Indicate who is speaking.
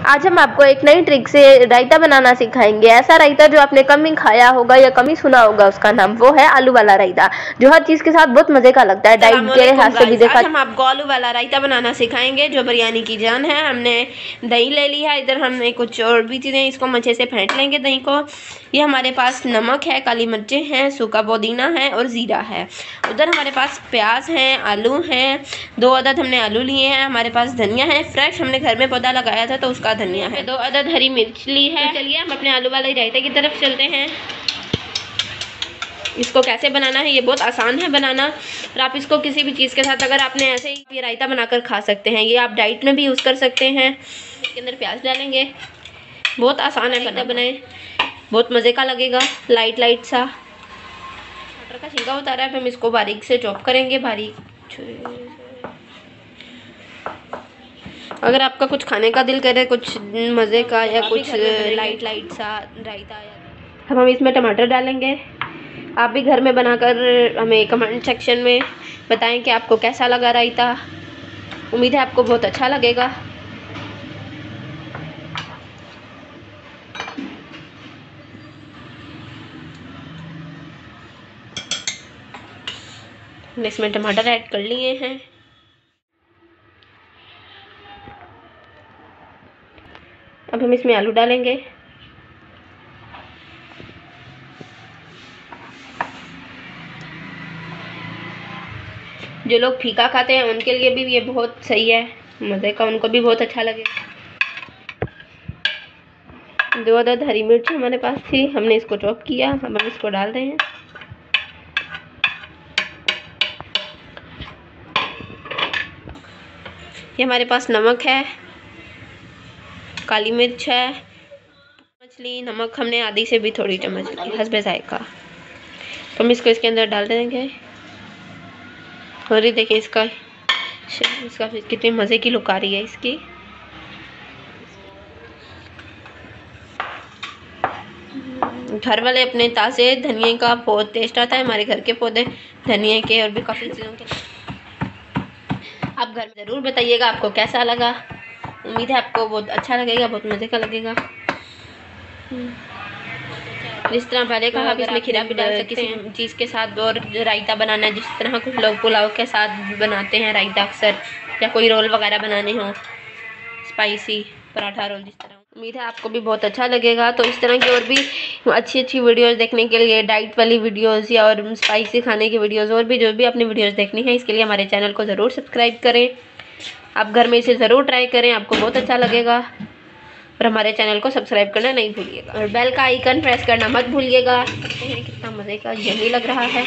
Speaker 1: आज हम आपको एक नई ट्रिक से रायता बनाना सिखाएंगे। ऐसा रायता जो आपने कम ही खाया होगा या कम ही सुना होगा, उसका नाम वो है आलू वाला रायता, जो हर चीज के साथ बहुत मजे का लगता है। डाइट के लिहाज से भी देखा,
Speaker 2: आज हम आपको आलू वाला रायता बनाना सिखाएंगे जो बिरयानी की जान है। हमने दही ले लिया है, इधर हमने कुछ और भी चीज़ें, इसको अच्छे से फेंट लेंगे दही को। ये हमारे पास नमक है, काली मिर्चें हैं, सूखा पुदीना है और ज़ीरा है। उधर हमारे पास प्याज हैं, आलू हैं, 2 अदद हमने आलू लिए हैं। हमारे पास धनिया है फ्रेश, हमने घर में पौधा लगाया था तो उसका धनिया है। 2 अदद हरी मिर्च ली है। तो चलिए हम अपने आलू वाले रायते की तरफ चलते हैं। इसको कैसे बनाना है, ये बहुत आसान है बनाना, और आप इसको किसी भी चीज़ के साथ, अगर आपने ऐसे ही ये रायता बनाकर खा सकते हैं। ये आप डाइट में भी यूज़ कर सकते हैं। इसके अंदर प्याज डालेंगे, बहुत आसान है रायता बनाए, बहुत मज़े का लगेगा। लाइट सा टमाटर का छिलका उतारा है, फिर हम इसको बारीक से चॉप करेंगे, बारीक। अगर आपका कुछ खाने का दिल करे, कुछ मज़े का या कुछ लाइट सा रायता, अब हम इसमें टमाटर डालेंगे। आप भी घर में बनाकर हमें कमेंट सेक्शन में बताएं कि आपको कैसा लगा रायता। उम्मीद है आपको बहुत अच्छा लगेगा। हमने इसमें टमाटर ऐड कर लिए हैं। अब हम इसमें आलू डालेंगे। जो लोग फीका खाते हैं उनके लिए भी ये बहुत सही है, मज़े का, उनको भी बहुत अच्छा लगेगा। 2 अदद हरी मिर्च हमारे पास थी, हमने इसको चॉप किया, अब हम इसको डाल रहे हैं। ये हमारे पास नमक है, काली मिर्च है, मछली नमक हमने आधी से भी थोड़ी चम्मच ली, हस्बे जायका। तो हम इसको इसके अंदर डाल देंगे। और ये देखिए इसका कितनी मज़े की लुक आ रही है इसकी। घर वाले अपने ताज़े धनिए का बहुत टेस्ट आता है, हमारे घर के पौधे धनिए के और भी काफ़ी चीज़ों के। आप घर में ज़रूर बताइएगा आपको कैसा लगा। उम्मीद है आपको बहुत अच्छा लगेगा, बहुत मज़े का लगेगा। जिस तरह पहले कहा, आप इसमें खीरा भी डाल सकते हैं किसी चीज़ के साथ। और रायता बनाना है, जिस तरह कुछ लोग पुलाव के साथ बनाते हैं रायता अक्सर, या कोई रोल वगैरह बनाने हो, स्पाइसी पराठा रोल, जिस तरह। उम्मीद है आपको भी बहुत अच्छा लगेगा। तो इस तरह की और भी अच्छी वीडियोस देखने के लिए, डाइट वाली वीडियोस या और स्पाइसी खाने की वीडियोस, और भी जो भी अपनी वीडियोस देखनी है, इसके लिए हमारे चैनल को ज़रूर सब्सक्राइब करें। आप घर में इसे ज़रूर ट्राई करें, आपको बहुत अच्छा लगेगा। और हमारे चैनल को सब्सक्राइब करना नहीं भूलिएगा, और बेल का आइकन प्रेस करना मत भूलिएगा। देखते हैं कितना मज़े का यम्मी लग रहा है।